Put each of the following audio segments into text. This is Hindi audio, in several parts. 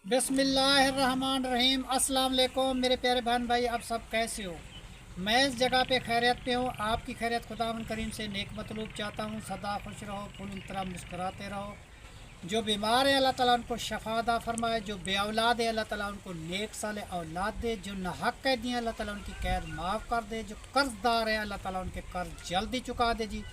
बिस्मिल्लाहिर्रहमानिर्रहीम। अस्सलाम वालेकुम मेरे प्यारे बहन भाई, आप सब कैसे हो? मैं इस जगह पे खैरियत पे हूँ। आपकी खैरियत खुदावंद करीम से नेक मतलूब चाहता हूँ। सदा खुश रहो, फुल तरह मुस्कुराते रहो। जो बीमार है अल्लाह ताला उनको शफा अता फरमाए। जो बे औलाद है अल्लाह ताला उनको नेक साले औलाद दे। जो नाहक कैदी हैं अल्लाह ताला उनकी कैद माफ़ कर दे। जो कर्जदार हैं अल्लाह ताला उनके कर्ज जल्दी चुका दे जी।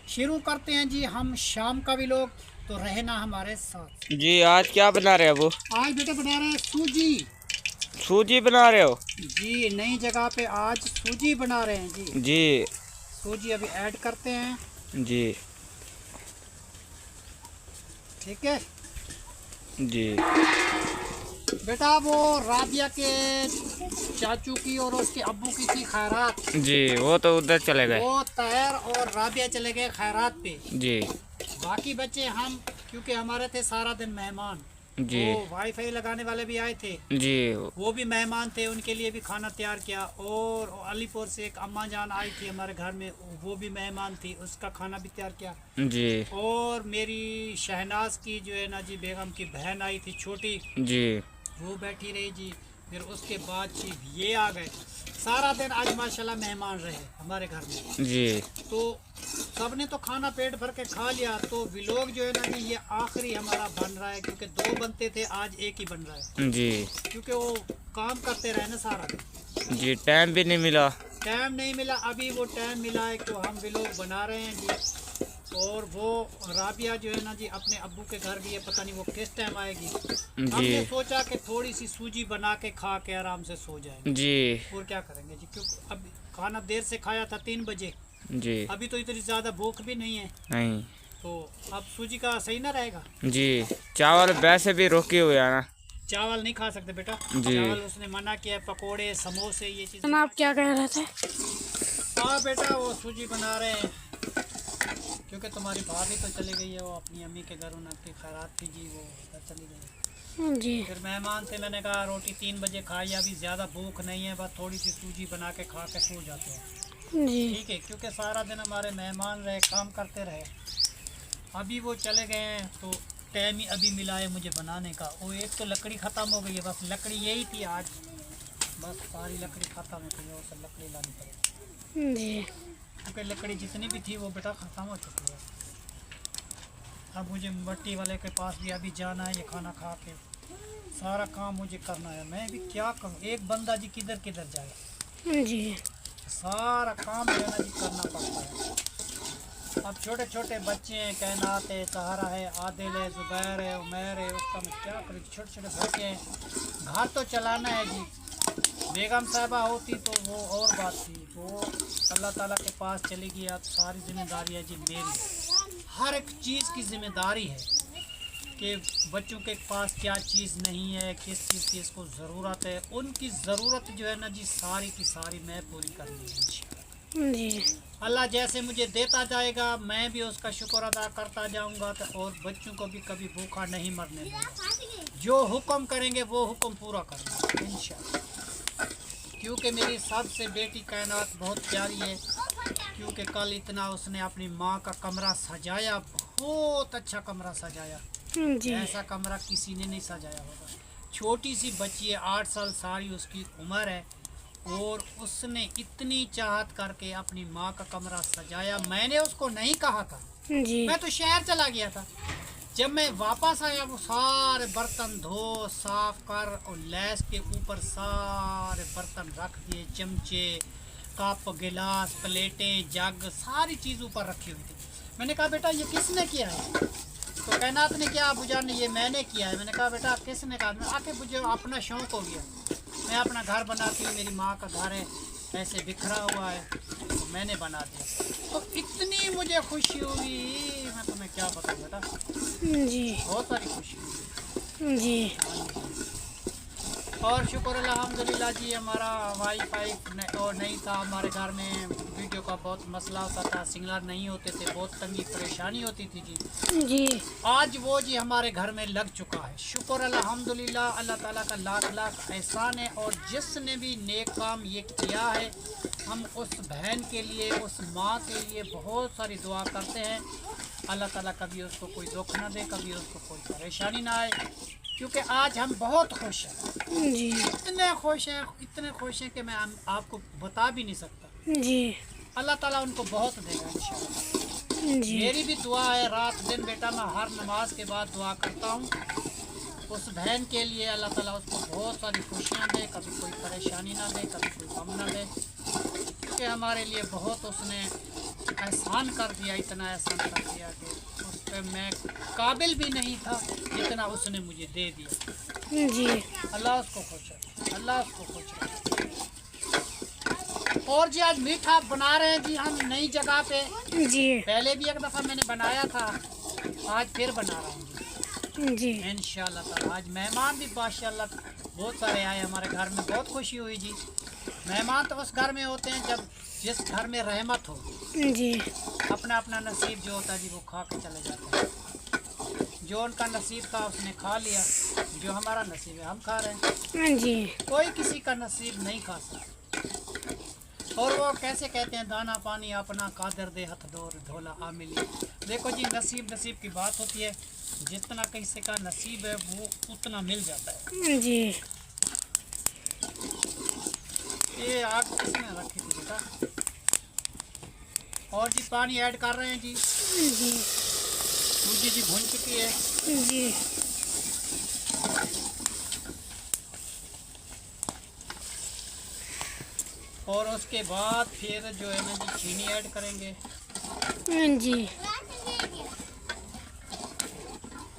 शुरू करते हैं जी हम शाम का भी लोग, तो रहना हमारे साथ। जी। आज क्या बना रहे हो? आज बेटा बना रहे हैं सूजी। सूजी बना रहे हो? जी नई जगह पे आज सूजी बना रहे हैं जी। जी सूजी अभी ऐड करते हैं। जी ठीक है जी बेटा, वो राबिया के चाचू की और उसके अब्बू की थी खैरात। जी। वो तो उधर चले गए। वो तैर और राबिया चले गए खैरात पे। जी बाकी बच्चे हम, क्योंकि हमारे थे सारा दिन मेहमान। जी वो वाईफाई लगाने वाले भी आए थे, जी वो भी मेहमान थे, उनके लिए भी खाना तैयार किया। और अलीपुर से एक अम्मा जान आई थी हमारे घर में, वो भी मेहमान थी, उसका खाना भी तैयार किया। जी और मेरी शहनाज की जो है ना जी बेगम की बहन आई थी छोटी, जी वो बैठी रही जी। फिर उसके बाद जी ये आ गए। सारा दिन आज माशाल्लाह मेहमान रहे हमारे घर में। जी तो सबने तो खाना पेट भर के खा लिया। तो व्लॉग जो है ना जी ये आखिरी हमारा बन रहा है, क्योंकि 2 बनते थे, आज एक ही बन रहा है। जी क्योंकि वो काम करते रहे ना सारा दिन, जी। टाइम भी नहीं मिला। टाइम नहीं मिला। अभी वो टाइम मिला है तो हम व्लॉग बना रहे हैं जी। और वो राबिया जो है ना जी अपने अब्बू के घर गई है, पता नहीं वो किस टाइम आएगी। हमने सोचा कि थोड़ी सी सूजी बना के खा के आराम से सो जाएंगे। जी और क्या करेंगे जी, क्योंकि अब खाना देर से खाया था 3 बजे। जी। अभी तो इतनी ज़्यादा भूख भी नहीं है, नहीं। तो अब सूजी का सही ना रहेगा। जी। चावल वैसे भी रोके हुए है ना। चावल नहीं खा सकते बेटा, जी। चावल उसने मना किया। पकोड़े समोसे ये चीज़। आप क्या कह रहे थे? हाँ बेटा, वो सूजी बना रहे हैं, क्योंकि तुम्हारी भाभी तो चली गई है, वो अपनी अम्मी के घर उनकी खैरात थी जी, वो उधर चली गई। जी फिर मेहमान थे, मैंने कहा रोटी 3 बजे खाई, अभी ज़्यादा भूख नहीं है, बस थोड़ी सी सूजी बना के खा के सो जाते हैं। जी ठीक है, क्योंकि सारा दिन हमारे मेहमान रहे, काम करते रहे। अभी वो चले गए हैं तो टाइम ही अभी मिला है मुझे बनाने का। वो एक तो लकड़ी ख़त्म हो गई है, बस लकड़ी यही थी आज, बस सारी लकड़ी ख़त्म हो गई है, और सब लकड़ी लानी पड़ेगी। जी क्योंकि लकड़ी जितनी भी थी वो बेटा ख़त्म हो चुकी है। अब मुझे मट्टी वाले के पास भी अभी जाना है, ये खाना खा के सारा काम मुझे करना है। मैं भी क्या करूँ, एक बंदा जी किधर किधर जाए, जी सारा काम जो है ना जी करना पड़ता है। अब छोटे छोटे बच्चे हैं, कायनात है, सहारा है, आदिल है, ज़ुबैर है, उमैर है, उसका मैं क्या करूँ, छोटे छोटे बच्चे हैं, घर तो चलाना है जी। बेगम साहिबा होती तो वो और बात थी, वो अल्लाह ताला के पास चली गई। अब सारी जिम्मेदारी है जी मेरी, हर एक चीज़ की जिम्मेदारी है कि बच्चों के पास क्या चीज़ नहीं है, किस चीज़ की इसको ज़रूरत है, उनकी ज़रूरत जो है ना जी सारी की सारी मैं पूरी करनी है। जी अल्लाह जैसे मुझे देता जाएगा मैं भी उसका शुक्र अदा करता जाऊंगा, तो और बच्चों को भी कभी भूखा नहीं मरने दूंगा। जो हुक्म करेंगे वो हुक्म पूरा करेंगे इंशाअल्लाह। क्योंकि मेरी सबसे बेटी कायनात बहुत प्यारी है, क्योंकि कल इतना उसने अपनी माँ का कमरा सजाया, बहुत अच्छा कमरा सजाया। जी ऐसा कमरा किसी ने नहीं सजाया होगा। छोटी सी बच्ची है, 8 साल सारी उसकी उम्र है, और उसने इतनी चाहत करके अपनी माँ का कमरा सजाया। मैंने उसको नहीं कहा था, जी मैं तो शहर चला गया था। जब मैं वापस आया वो सारे बर्तन धो साफ कर, और लैस के ऊपर सारे बर्तन रख दिए, चमचे कप गिलास प्लेटें जग सारी चीज़ ऊपर रखी हुई थी। मैंने कहा बेटा ये किसने किया है? तो कायनात ने किया, अबूजान ने, ये मैंने किया है। मैंने कहा बेटा किसने कहा? मैं आके मुझे अपना शौक़ हो गया, मैं अपना घर बनाती हूँ, मेरी माँ का घर है ऐसे बिखरा हुआ है, तो मैंने बना दिया। तो इतनी मुझे खुशी हुई, मैं तुम्हें क्या बताऊँ बेटा, जी बहुत सारी खुशी हुई। जी और शुक्र अल्हम्दुलिल्लाह जी, हमारा वाईफाई और नहीं था हमारे घर में, वीडियो का बहुत मसला होता था, सिग्नल नहीं होते थे, बहुत तंगी परेशानी होती थी जी। जी आज वो जी हमारे घर में लग चुका है, शुक्र अल्हम्दुलिल्लाह, अल्लाह ताला का लाख लाख एहसान है। और जिसने भी नेक काम ये किया है, हम उस बहन के लिए, उस माँ के लिए बहुत सारी दुआ करते हैं। अल्लाह ताला कभी उसको कोई दुख ना दे, कभी उसको कोई परेशानी ना आए। क्योंकि आज हम बहुत खुश हैं, जी इतने खुश हैं कि मैं आपको बता भी नहीं सकता। जी अल्लाह ताला उनको बहुत देगा इंशाअल्लाह। जी मेरी भी दुआ है रात दिन बेटा, मैं हर नमाज के बाद दुआ करता हूँ उस बहन के लिए। अल्लाह ताला उसको बहुत सारी खुशियाँ दे, कभी कोई परेशानी ना दे, कभी कोई गम ना दे, क्योंकि हमारे लिए बहुत उसने एहसान कर दिया, इतना एहसान कर दिया कि उस पर मैं काबिल भी नहीं था जितना उसने मुझे दे दिया। जी अल्लाह उसको खुश रखे, अल्लाह उसको खुश रखे। और जी आज मीठा बना रहे हैं जी हम नई जगह पे। जी पहले भी एक दफ़ा मैंने बनाया था, आज फिर बना रहा हूँ जी इंशाअल्लाह ताला। आज मेहमान भी माशाअल्लाह बहुत सारे आए हमारे घर में, बहुत खुशी हुई जी। मेहमान तो उस घर में होते हैं जब जिस घर में रहमत हो, जी अपना अपना नसीब जो होता है जी वो खा के चले जाते हैं। जो उनका नसीब था उसने खा लिया, जो हमारा नसीब है हम खा रहे हैं। जी कोई किसी का नसीब नहीं खा सकता। और वो कैसे कहते हैं, दाना पानी अपना कादर दे हथ ढोला आमिली। देखो जी नसीब नसीब की बात होती है, जितना किसी का नसीब है वो उतना मिल जाता है। जी ये आग किसने रखी थी बेटा? और जी पानी ऐड कर रहे हैं जी। जी सूजी जी भुन चुकी है। जी और उसके बाद फिर जो है ना जी चीनी ऐड करेंगे। जी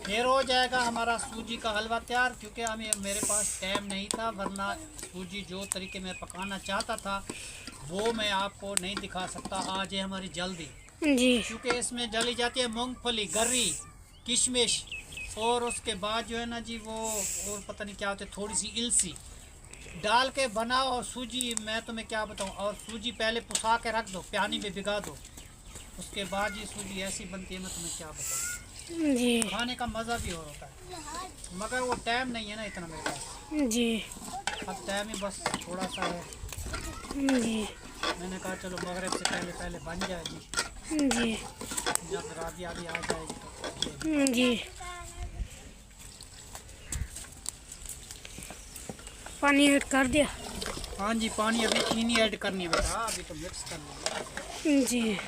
फिर हो जाएगा हमारा सूजी का हलवा तैयार, क्योंकि हमें मेरे पास टाइम नहीं था, वरना सूजी जो तरीके में पकाना चाहता था वो मैं आपको नहीं दिखा सकता। आज है हमारी जल्दी, जी क्योंकि इसमें डाली जाती है मूंगफली, गर्री, किशमिश, और उसके बाद जो है ना जी वो और पता नहीं क्या होते, थोड़ी सी इलसी डाल के बनाओ। और सूजी मैं तुम्हें क्या बताऊँ, और सूजी पहले पुसा के रख दो, पानी में भिगा दो, उसके बाद ये सूजी ऐसी बनती है मैं तुम्हें क्या बताऊँ। जी खाने का मज़ा भी और होता है, मगर वो टाइम नहीं है ना इतना मेरे पास। जी अब टाइम ही बस थोड़ा सा है। जी मैंने कहा चलो मगरिब से पहले पहले बन जाए जी, जी जब राबिया भी आ जाएगी तो। जी पानी ऐड कर दिया। हाँ जी पानी अभी चीनी ऐड करनी है बेटा, अभी तो मिक्स करनी है। जी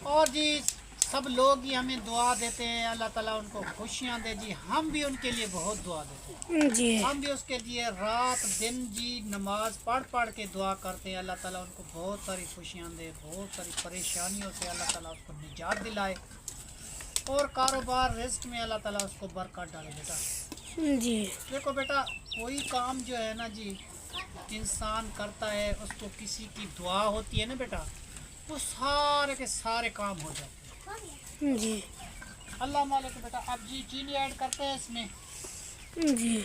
और जी सब लोग ही हमें दुआ देते हैं, अल्लाह ताला उनको खुशियाँ दे जी। हम भी उनके लिए बहुत दुआ देते हैं, जी हम भी उसके लिए रात दिन जी नमाज पढ़ पढ़ के दुआ करते हैं। अल्लाह ताला उनको बहुत सारी खुशियाँ दे, बहुत सारी परेशानियों से अल्लाह ताला उसको निजात दिलाए, और कारोबार रिस्क में अल्लाह ताला उसको बरकत डाले बेटा। जी देखो बेटा कोई काम जो है ना जी इंसान करता है, उसको किसी की दुआ होती है ना बेटा, वो सारे के सारे काम हो जाते हैं। जी अल्लाह मालिक बेटा। अब जी चीनी ऐड करते हैं इसमें। जी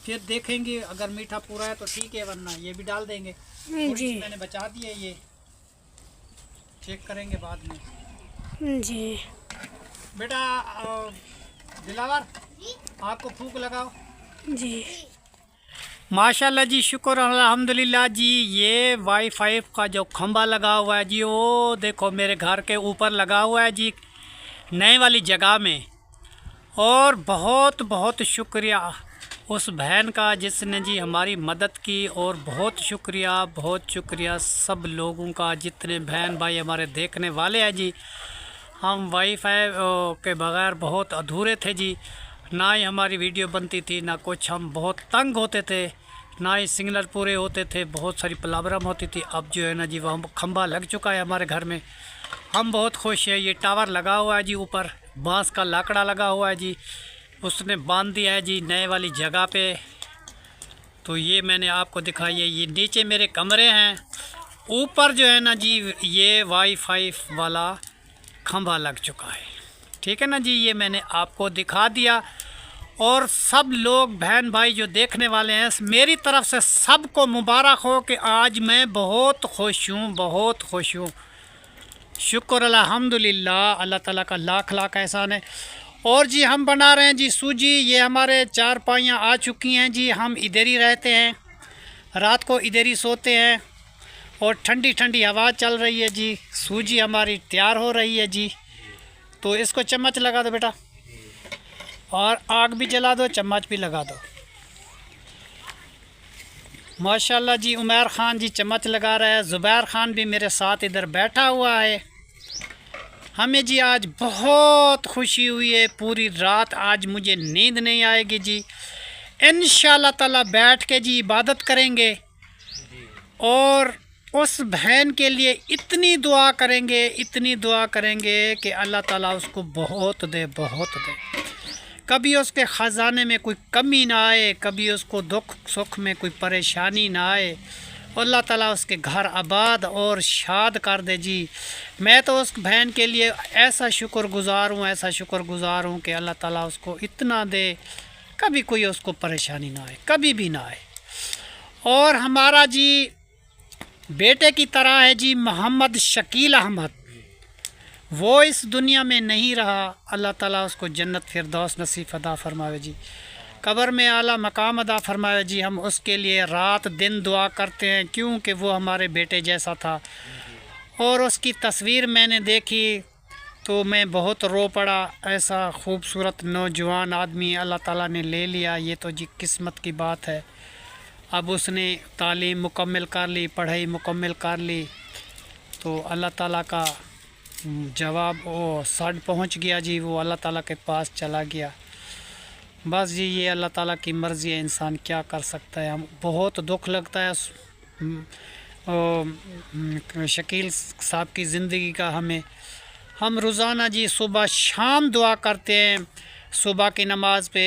फिर देखेंगे अगर मीठा पूरा है तो ठीक है, वरना ये भी डाल देंगे। थोड़ी जी सी मैंने बचा दी है, ये चेक करेंगे बाद में। जी बेटा दिलावर आपको फूक लगाओ। जी माशाल्लाह जी, शुक्र अल्हम्दुलिल्लाह जी। ये वाईफाई का जो खंभा लगा हुआ है जी, वो देखो मेरे घर के ऊपर लगा हुआ है जी, नए वाली जगह में। और बहुत बहुत शुक्रिया उस बहन का जिसने जी हमारी मदद की, और बहुत शुक्रिया सब लोगों का, जितने बहन भाई हमारे देखने वाले हैं जी। हम वाईफाई के बगैर बहुत अधूरे थे जी, ना ही हमारी वीडियो बनती थी ना कुछ, हम बहुत तंग होते थे, ना ही सिग्नल पूरे होते थे, बहुत सारी प्रॉब्लम होती थी। अब जो है ना जी वह खंभा लग चुका है हमारे घर में, हम बहुत खुश हैं। ये टावर लगा हुआ है जी, ऊपर बांस का लाकड़ा लगा हुआ है जी, उसने बांध दिया है जी नए वाली जगह पे। तो ये मैंने आपको दिखाई है, ये नीचे मेरे कमरे हैं, ऊपर जो है ना जी ये वाईफाई वाला खंभा लग चुका है। ठीक है ना जी, ये मैंने आपको दिखा दिया। और सब लोग बहन भाई जो देखने वाले हैं, मेरी तरफ से सबको मुबारक हो कि आज मैं बहुत खुश हूँ, बहुत खुश हूँ। शुक्र अल्हम्दुलिल्लाह, अल्लाह ताला का लाख लाख एहसान है। और जी हम बना रहे हैं जी सूजी, ये हमारे 4 पाइयाँ आ चुकी हैं जी। हम इधर ही रहते हैं, रात को इधर ही सोते हैं, और ठंडी ठंडी हवा चल रही है जी। सूजी हमारी तैयार हो रही है जी। तो इसको चम्मच लगा दो बेटा, और आग भी जला दो, चम्मच भी लगा दो। माशाल्लाह जी, उमर ख़ान जी चम्मच लगा रहा है। ज़ुबैर ख़ान भी मेरे साथ इधर बैठा हुआ है। हमें जी आज बहुत खुशी हुई है। पूरी रात आज मुझे नींद नहीं आएगी जी। इंशाअल्लाह ताला बैठ के जी इबादत करेंगे और उस बहन के लिए इतनी दुआ करेंगे, इतनी दुआ करेंगे कि अल्लाह ताला उसको बहुत दे, बहुत दे। कभी उसके ख़जाने में कोई कमी ना आए, कभी उसको दुख सुख में कोई परेशानी ना आए। अल्लाह ताला उसके घर आबाद और शाद कर दे जी। मैं तो उस बहन के लिए ऐसा शुक्रगुज़ार हूँ, ऐसा शुक्रगुज़ार हूँ कि अल्लाह ताला उसको इतना दे, कभी कोई उसको परेशानी ना आए, कभी भी ना आए। और हमारा जी बेटे की तरह है जी मोहम्मद शकील अहमद, वो इस दुनिया में नहीं रहा। अल्लाह ताला उसको जन्नत फिरदौस नसीब अदा फरमावे जी, कब्र में आला मकाम अदा फरमावे जी। हम उसके लिए रात दिन दुआ करते हैं, क्योंकि वो हमारे बेटे जैसा था। और उसकी तस्वीर मैंने देखी तो मैं बहुत रो पड़ा। ऐसा खूबसूरत नौजवान आदमी अल्लाह ताला ने ले लिया, ये तो जी किस्मत की बात है। अब उसने तालीम मुकम्मल कर ली, पढ़ाई मुकम्मल कर ली, तो अल्लाह ताला का जवाब वो सड पहुंच गया जी, वो अल्लाह ताला के पास चला गया। बस जी ये अल्लाह ताला की मर्ज़ी है, इंसान क्या कर सकता है। हम बहुत दुख लगता है शकील साहब की ज़िंदगी का। हम रोज़ाना जी सुबह शाम दुआ करते हैं। सुबह की नमाज़ पे,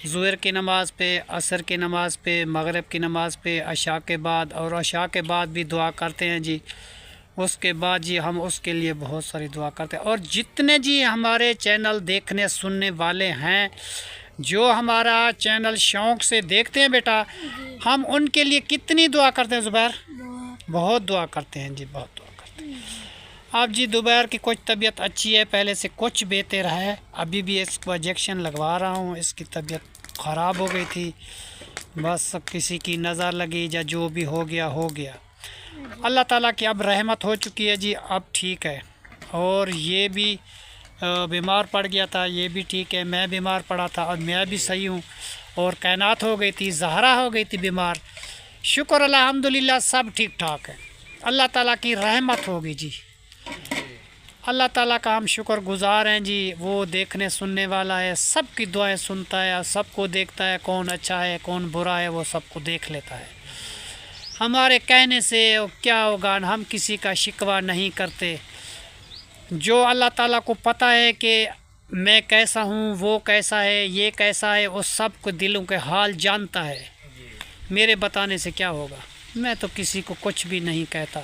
ज़ुहर की नमाज़ पे, असर की नमाज़ पे, मगरिब की नमाज़ पे, अशा के बाद, और अशा के बाद भी दुआ करते हैं जी। उसके बाद जी हम उसके लिए बहुत सारी दुआ करते हैं। और जितने जी हमारे चैनल देखने सुनने वाले हैं, जो हमारा चैनल शौक़ से देखते हैं बेटा, हम उनके लिए कितनी दुआ करते हैं ज़ुबैर? बहुत दुआ करते हैं जी, बहुत दुआ करते हैं। अब जी ज़ुबैर की कुछ तबीयत अच्छी है, पहले से कुछ बेहतर है। अभी भी इसको इंजेक्शन लगवा रहा हूँ, इसकी तबीयत ख़राब हो गई थी, बस किसी की नज़र लगी या जो भी हो गया हो गया। अल्लाह ताला की अब रहमत हो चुकी है जी, अब ठीक है। और ये भी बीमार पड़ गया था, ये भी ठीक है। मैं बीमार पड़ा था और मैं भी सही हूँ। और कायनात हो गई थी, ज़हरा हो गई थी बीमार। शुक्र अल्हम्दुलिल्लाह सब ठीक ठाक है। अल्लाह ताला की रहमत होगी जी। अल्लाह ताला का हम शुक्रगुज़ार हैं जी। वो देखने सुनने वाला है, सबकी दुआएं सुनता है, सबको देखता है, कौन अच्छा है कौन बुरा है वो सबको देख लेता है। हमारे कहने से क्या होगा, हम किसी का शिकवा नहीं करते। जो अल्लाह ताला को पता है कि मैं कैसा हूँ, वो कैसा है, ये कैसा है, वो सब को दिलों के हाल जानता है। मेरे बताने से क्या होगा, मैं तो किसी को कुछ भी नहीं कहता।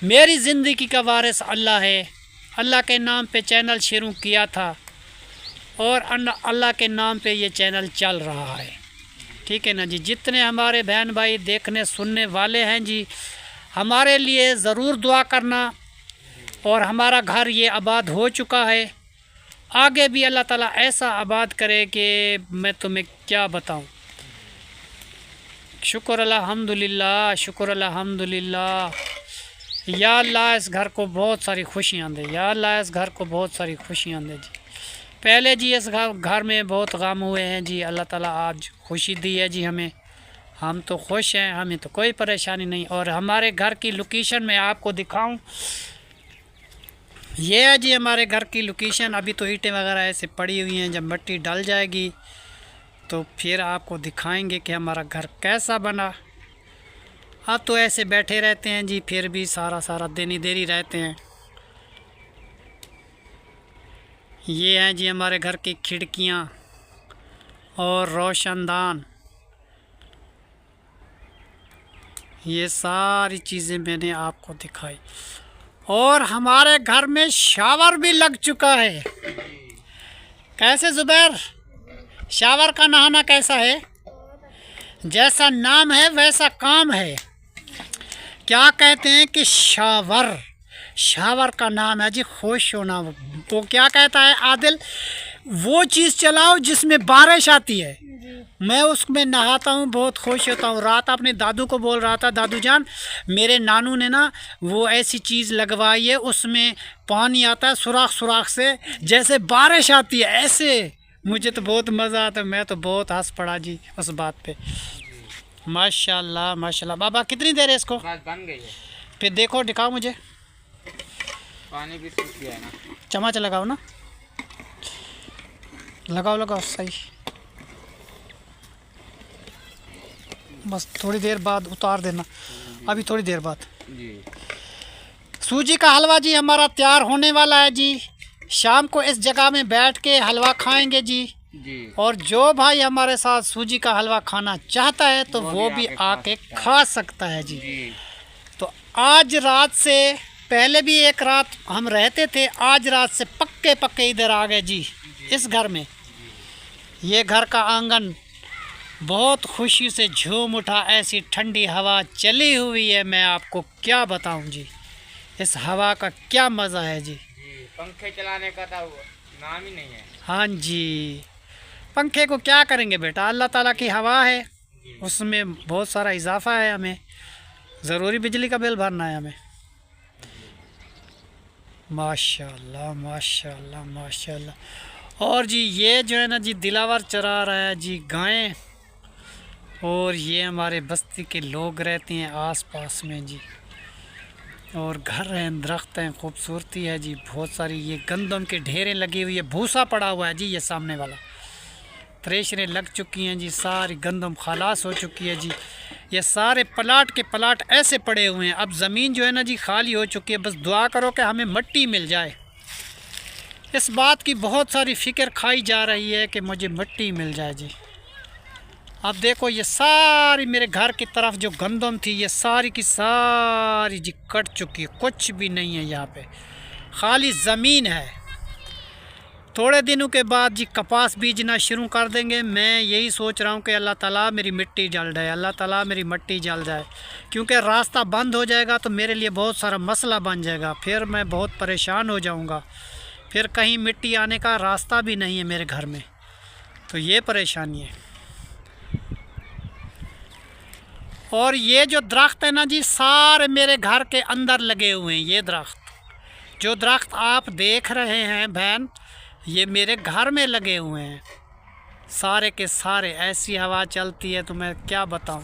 मेरी ज़िंदगी का वारिस अल्लाह है। अल्लाह के नाम पे चैनल शुरू किया था और अल्लाह के नाम पे ये चैनल चल रहा है, ठीक है ना जी। जितने हमारे बहन भाई देखने सुनने वाले हैं जी, हमारे लिए ज़रूर दुआ करना। और हमारा घर ये आबाद हो चुका है, आगे भी अल्लाह ताला ऐसा आबाद करे कि मैं तुम्हें क्या बताऊं। शुक्र अल्हम्दुलिल्लाह, शुक्र अल्हम्दुलिल्लाह। या अल्लाह इस घर को बहुत सारी खुशियाँ दे, या अल्लाह इस घर को बहुत सारी खुशियाँ दे जी। पहले जी इस घर में बहुत गम हुए हैं जी, अल्लाह ताला आज खुशी दी है जी हमें। हम तो खुश हैं, हमें तो कोई परेशानी नहीं। और हमारे घर की लोकेशन मैं आपको दिखाऊं, ये है जी हमारे घर की लोकेशन। अभी तो ईंटें वगैरह ऐसे पड़ी हुई हैं, जब मिट्टी डल जाएगी तो फिर आपको दिखाएंगे कि हमारा घर कैसा बना। अब तो ऐसे बैठे रहते हैं जी, फिर भी सारा दिन इधर ही रहते हैं। ये हैं जी हमारे घर की खिड़कियाँ और रोशनदान, ये सारी चीज़ें मैंने आपको दिखाई। और हमारे घर में शावर भी लग चुका है। कैसे ज़ुबैर, शावर का नहाना कैसा है? जैसा नाम है वैसा काम है। क्या कहते हैं कि शावर, शावर का नाम है जी खुश होना। वो क्या कहता है आदिल, वो चीज़ चलाओ जिसमें बारिश आती है। जी मैं उसमें नहाता हूँ, बहुत खुश होता हूँ। रात अपने दादू को बोल रहा था, दादू जान मेरे नानू ने ना वो ऐसी चीज़ लगवाई है, उसमें पानी आता है सुराख सुराख से, जैसे बारिश आती है ऐसे। मुझे तो बहुत मज़ा आता है, मैं तो बहुत हंस पड़ा जी उस बात पे। माशाल्लाह माशाल्लाह। बाबा कितनी देर है इसको? बस बन गई है। फिर देखो, दिखाओ मुझे। पानी भी सूख गया है ना। चम्मच लगाओ ना, लगाओ लगाओ सही। बस थोड़ी देर बाद उतार देना, अभी थोड़ी देर बाद। जी सूजी का हलवा जी हमारा तैयार होने वाला है जी। शाम को इस जगह में बैठ के हलवा खाएंगे जी। जी। और जो भाई हमारे साथ सूजी का हलवा खाना चाहता है तो वो भी आके खा सकता है जी। तो आज रात से पहले भी एक रात हम रहते थे, आज रात से पक्के पक्के इधर आ गए जी इस घर में। ये घर का आंगन बहुत खुशी से झूम उठा, ऐसी ठंडी हवा चली हुई है, मैं आपको क्या बताऊं जी। इस हवा का क्या मज़ा है जी। पंखे चलाने का तो नाम ही नहीं है। हाँ जी, पंखे को क्या करेंगे बेटा, अल्लाह ताला की हवा है, उसमें बहुत सारा इजाफा है, हमें ज़रूरी बिजली का बिल भरना है हमें। माशाल्लाह माशाल्लाह माशाल्लाह। और जी ये जो है ना जी दिलावर चरा रहा है जी गायें, और ये हमारे बस्ती के लोग रहते हैं आस पास में जी, और घर हैं, दरख्त हैं, खूबसूरती है जी बहुत सारी। ये गंदम के ढेरें लगी हुई है, भूसा पड़ा हुआ है जी, ये सामने वाला थ्रेशरें लग चुकी हैं जी, सारी गंदम खलास हो चुकी है जी। ये सारे प्लाट के प्लाट ऐसे पड़े हुए हैं। अब ज़मीन जो है ना जी खाली हो चुकी है, बस दुआ करो कि हमें मिट्टी मिल जाए। इस बात की बहुत सारी फ़िक्र खाई जा रही है कि मुझे मिट्टी मिल जाए जी। अब देखो ये सारी मेरे घर की तरफ जो गंदम थी, ये सारी की सारी जी कट चुकी है, कुछ भी नहीं है यहाँ पे, खाली ज़मीन है। थोड़े दिनों के बाद जी कपास बीजना शुरू कर देंगे। मैं यही सोच रहा हूँ कि अल्लाह ताला मेरी मिट्टी जल जाए, अल्लाह ताला मेरी मिट्टी जल जाए, क्योंकि रास्ता बंद हो जाएगा तो मेरे लिए बहुत सारा मसला बन जाएगा, फिर मैं बहुत परेशान हो जाऊँगा, फिर कहीं मिट्टी आने का रास्ता भी नहीं है मेरे घर में, तो ये परेशानी है। और ये जो दरख्त है ना जी सारे मेरे घर के अंदर लगे हुए हैं। ये दरख्त जो दरख्त आप देख रहे हैं बहन, ये मेरे घर में लगे हुए हैं सारे के सारे। ऐसी हवा चलती है तो मैं क्या बताऊं।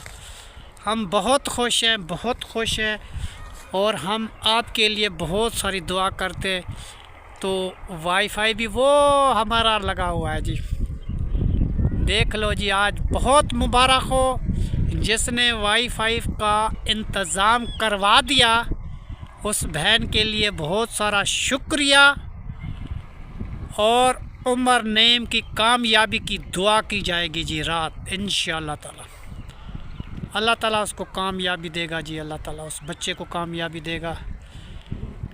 हम बहुत खुश हैं, बहुत खुश हैं, और हम आपके लिए बहुत सारी दुआ करते। तो वाईफाई भी वो हमारा लगा हुआ है जी, देख लो जी। आज बहुत मुबारक हो जिसने वाईफाई का इंतज़ाम करवा दिया, उस बहन के लिए बहुत सारा शुक्रिया। और उमर नेम की कामयाबी की दुआ की जाएगी जी रात इंशाअल्लाह ताला। अल्लाह ताला उसको कामयाबी देगा जी, अल्लाह ताला उस बच्चे को कामयाबी देगा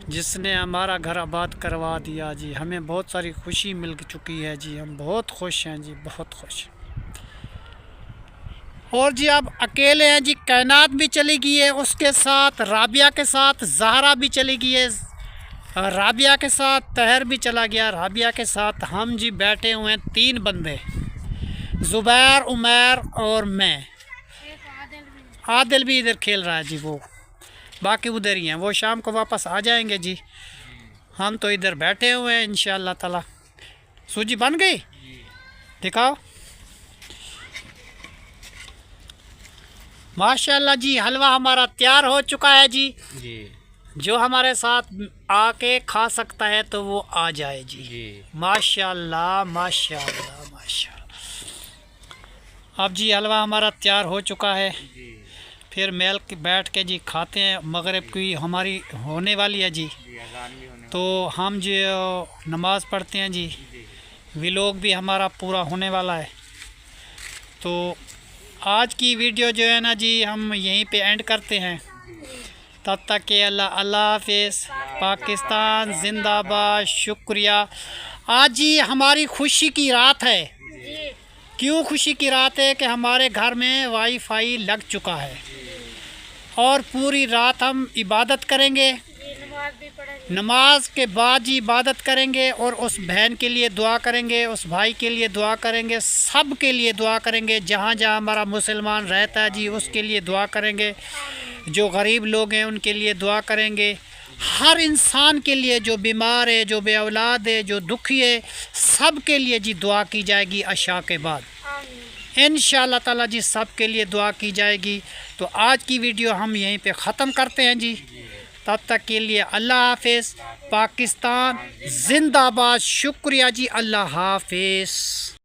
जिसने हमारा घर आबाद करवा दिया जी। हमें बहुत सारी खुशी मिल चुकी है जी, हम बहुत खुश हैं जी, बहुत खुश। और जी अब अकेले हैं जी, कायनात भी चली गई है, उसके साथ राबिया के साथ ज़हरा भी चली गई है, राबिया के साथ तहर भी चला गया, राबिया के साथ हम जी बैठे हुए हैं 3 बंदे, ज़ुबैर, उमैर और मैं। आदिल भी इधर खेल रहा है जी, वो बाकी उधर ही हैं, वो शाम को वापस आ जाएंगे जी। हम तो इधर बैठे हुए हैं इंशाअल्लाह ताला। सूजी बन गई, दिखाओ। माशाल्लाह जी हलवा हमारा तैयार हो चुका है जी। जो हमारे साथ आके खा सकता है तो वो आ जाए जी। माशाल्लाह माशाल्लाह माशाल्लाह। अब जी हलवा हमारा तैयार हो चुका है, फिर मेल के बैठ के जी खाते हैं। मगरिब की हमारी होने वाली है जी, तो हम जी नमाज़ पढ़ते हैं जी। व्लॉग भी हमारा पूरा होने वाला है। तो आज की वीडियो जो है ना जी हम यहीं पे एंड करते हैं। तब तक के अल्लाह हाफिज़। पाकिस्तान जिंदाबाद। शुक्रिया। आज जी हमारी खुशी की रात है। क्यों खुशी की रात है कि हमारे घर में वाईफाई लग चुका है और पूरी रात हम इबादत करेंगे नमाज के बाद जी इबादत करेंगे और उस बहन के लिए दुआ करेंगे, उस भाई के लिए दुआ करेंगे, सब के लिए दुआ करेंगे। जहाँ जहाँ हमारा मुसलमान रहता है जी उसके लिए दुआ करेंगे। जो गरीब लोग हैं उनके लिए दुआ करेंगे। हर इंसान के लिए, जो बीमार है, जो बे औलाद है, जो दुखी है, सब के लिए जी दुआ की जाएगी। अशा के बाद इंशाअल्लाह ताला जी सब के लिए दुआ की जाएगी। तो आज की वीडियो हम यहीं पे ख़त्म करते हैं जी। तब तक के लिए अल्लाह हाफिज़। पाकिस्तान जिंदाबाद। शुक्रिया जी, अल्लाह हाफिज़।